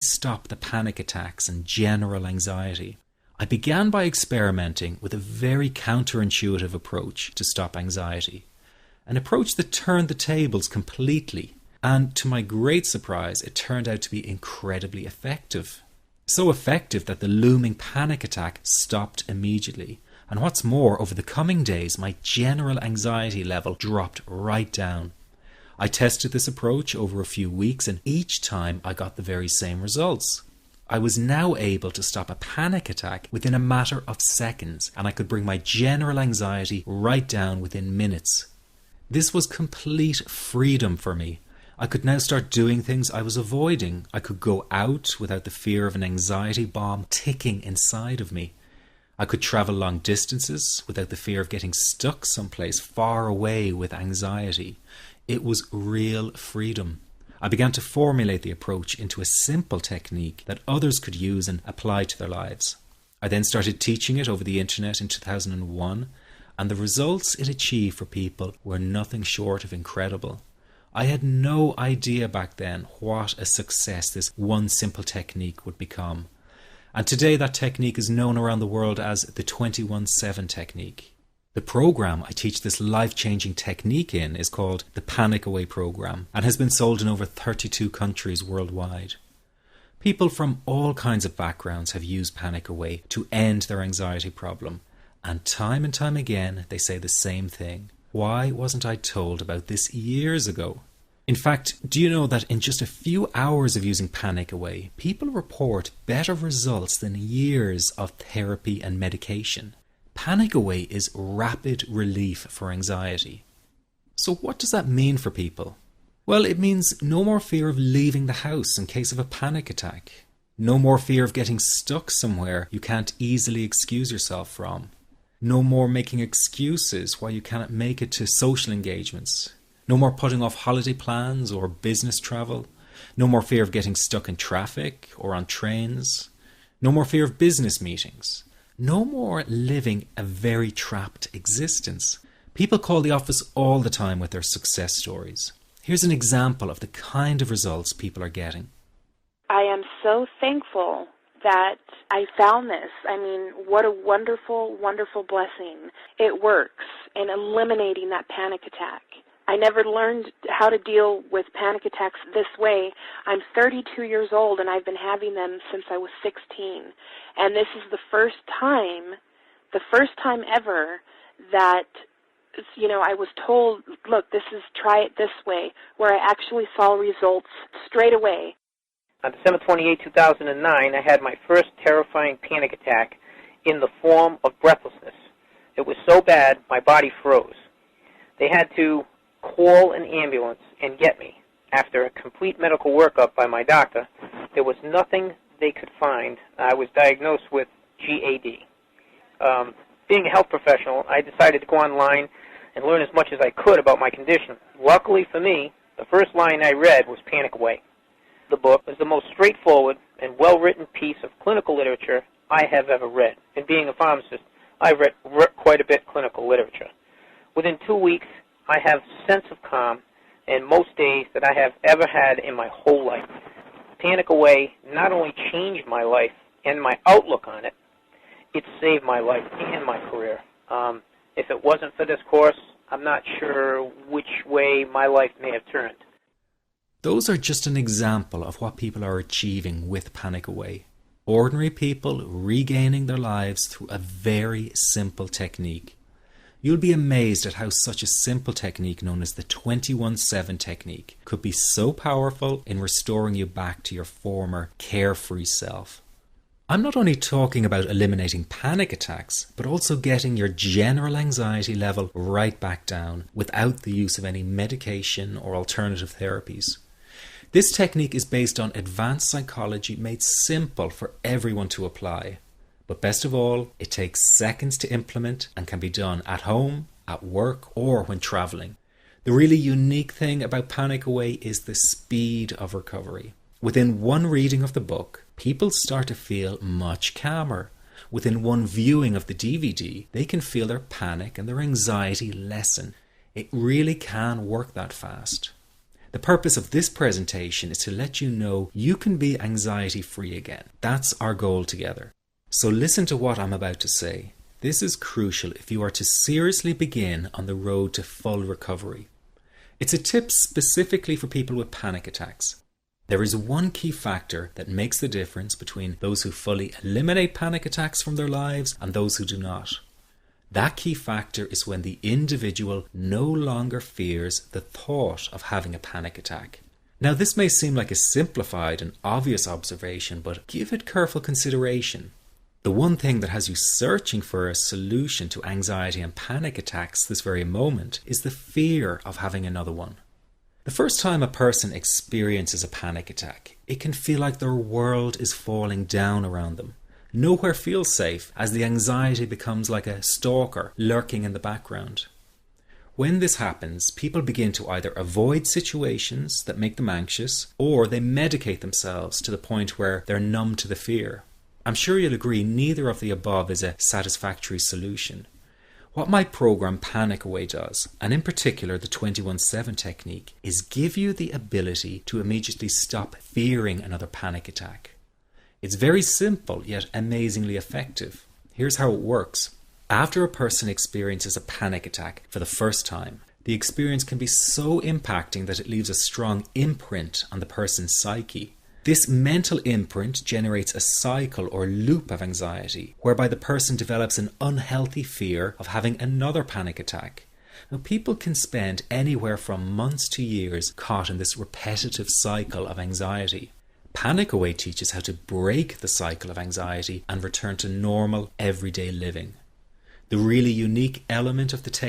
stop the panic attacks and general anxiety, I began by experimenting with a very counterintuitive approach to stop anxiety. An approach that turned the tables completely, and to my great surprise, it turned out to be incredibly effective. So effective that the looming panic attack stopped immediately. And what's more, over the coming days, my general anxiety level dropped right down. I tested this approach over a few weeks, and each time I got the very same results. I was now able to stop a panic attack within a matter of seconds, and I could bring my general anxiety right down within minutes. This was complete freedom for me. I could now start doing things I was avoiding. I could go out without the fear of an anxiety bomb ticking inside of me. I could travel long distances without the fear of getting stuck someplace far away with anxiety. It was real freedom. I began to formulate the approach into a simple technique that others could use and apply to their lives. I then started teaching it over the internet in 2001, and the results it achieved for people were nothing short of incredible. I had no idea back then what a success this one simple technique would become. And today that technique is known around the world as the 21-7 technique. The program I teach this life-changing technique in is called the Panic Away program and has been sold in over 32 countries worldwide. People from all kinds of backgrounds have used Panic Away to end their anxiety problem, and time again they say the same thing. Why wasn't I told about this years ago? In fact, do you know that in just a few hours of using Panic Away, people report better results than years of therapy and medication? Panic Away is rapid relief for anxiety. So what does that mean for people? Well, it means no more fear of leaving the house in case of a panic attack. No more fear of getting stuck somewhere you can't easily excuse yourself from. No more making excuses why you cannot make it to social engagements. No more putting off holiday plans or business travel. No more fear of getting stuck in traffic or on trains. No more fear of business meetings. No more living a very trapped existence. People call the office all the time with their success stories. Here's an example of the kind of results people are getting. I am so thankful that I found this. I mean, what a wonderful, wonderful blessing. It works in eliminating that panic attack. I never learned how to deal with panic attacks this way. I'm 32 years old, and I've been having them since I was 16. And this is the first time ever that, I was told, look, try it this way, where I actually saw results straight away. On December 28, 2009, I had my first terrifying panic attack in the form of breathlessness. It was so bad, my body froze. They had to call an ambulance and get me. After a complete medical workup by my doctor, there was nothing they could find. I was diagnosed with GAD. Being a health professional, I decided to go online and learn as much as I could about my condition. Luckily for me, the first line I read was Panic Away. The book is the most straightforward and well-written piece of clinical literature I have ever read. And being a pharmacist, I've read quite a bit of clinical literature. Within 2 weeks, I have a sense of calm in most days that I have ever had in my whole life. Panic Away not only changed my life and my outlook on it, it saved my life and my career. If it wasn't for this course, I'm not sure which way my life may have turned. Those are just an example of what people are achieving with Panic Away. Ordinary people regaining their lives through a very simple technique. You'll be amazed at how such a simple technique known as the 21-7 technique could be so powerful in restoring you back to your former carefree self. I'm not only talking about eliminating panic attacks, but also getting your general anxiety level right back down without the use of any medication or alternative therapies. This technique is based on advanced psychology made simple for everyone to apply. But best of all, it takes seconds to implement and can be done at home, at work, or when traveling. The really unique thing about Panic Away is the speed of recovery. Within one reading of the book, people start to feel much calmer. Within one viewing of the DVD, they can feel their panic and their anxiety lessen. It really can work that fast. The purpose of this presentation is to let you know you can be anxiety-free again. That's our goal together. So listen to what I'm about to say. This is crucial if you are to seriously begin on the road to full recovery. It's a tip specifically for people with panic attacks. There is one key factor that makes the difference between those who fully eliminate panic attacks from their lives and those who do not. That key factor is when the individual no longer fears the thought of having a panic attack. Now, this may seem like a simplified and obvious observation, but give it careful consideration. The one thing that has you searching for a solution to anxiety and panic attacks this very moment is the fear of having another one. The first time a person experiences a panic attack, it can feel like their world is falling down around them. Nowhere feels safe as the anxiety becomes like a stalker lurking in the background. When this happens, people begin to either avoid situations that make them anxious, or they medicate themselves to the point where they're numb to the fear. I'm sure you'll agree neither of the above is a satisfactory solution. What my program Panic Away does, and in particular the 21-7 technique, is give you the ability to immediately stop fearing another panic attack. It's very simple yet amazingly effective. Here's how it works. After a person experiences a panic attack for the first time, the experience can be so impacting that it leaves a strong imprint on the person's psyche. This mental imprint generates a cycle or loop of anxiety, whereby the person develops an unhealthy fear of having another panic attack. Now, people can spend anywhere from months to years caught in this repetitive cycle of anxiety. Panic Away teaches how to break the cycle of anxiety and return to normal, everyday living. The really unique element of the technique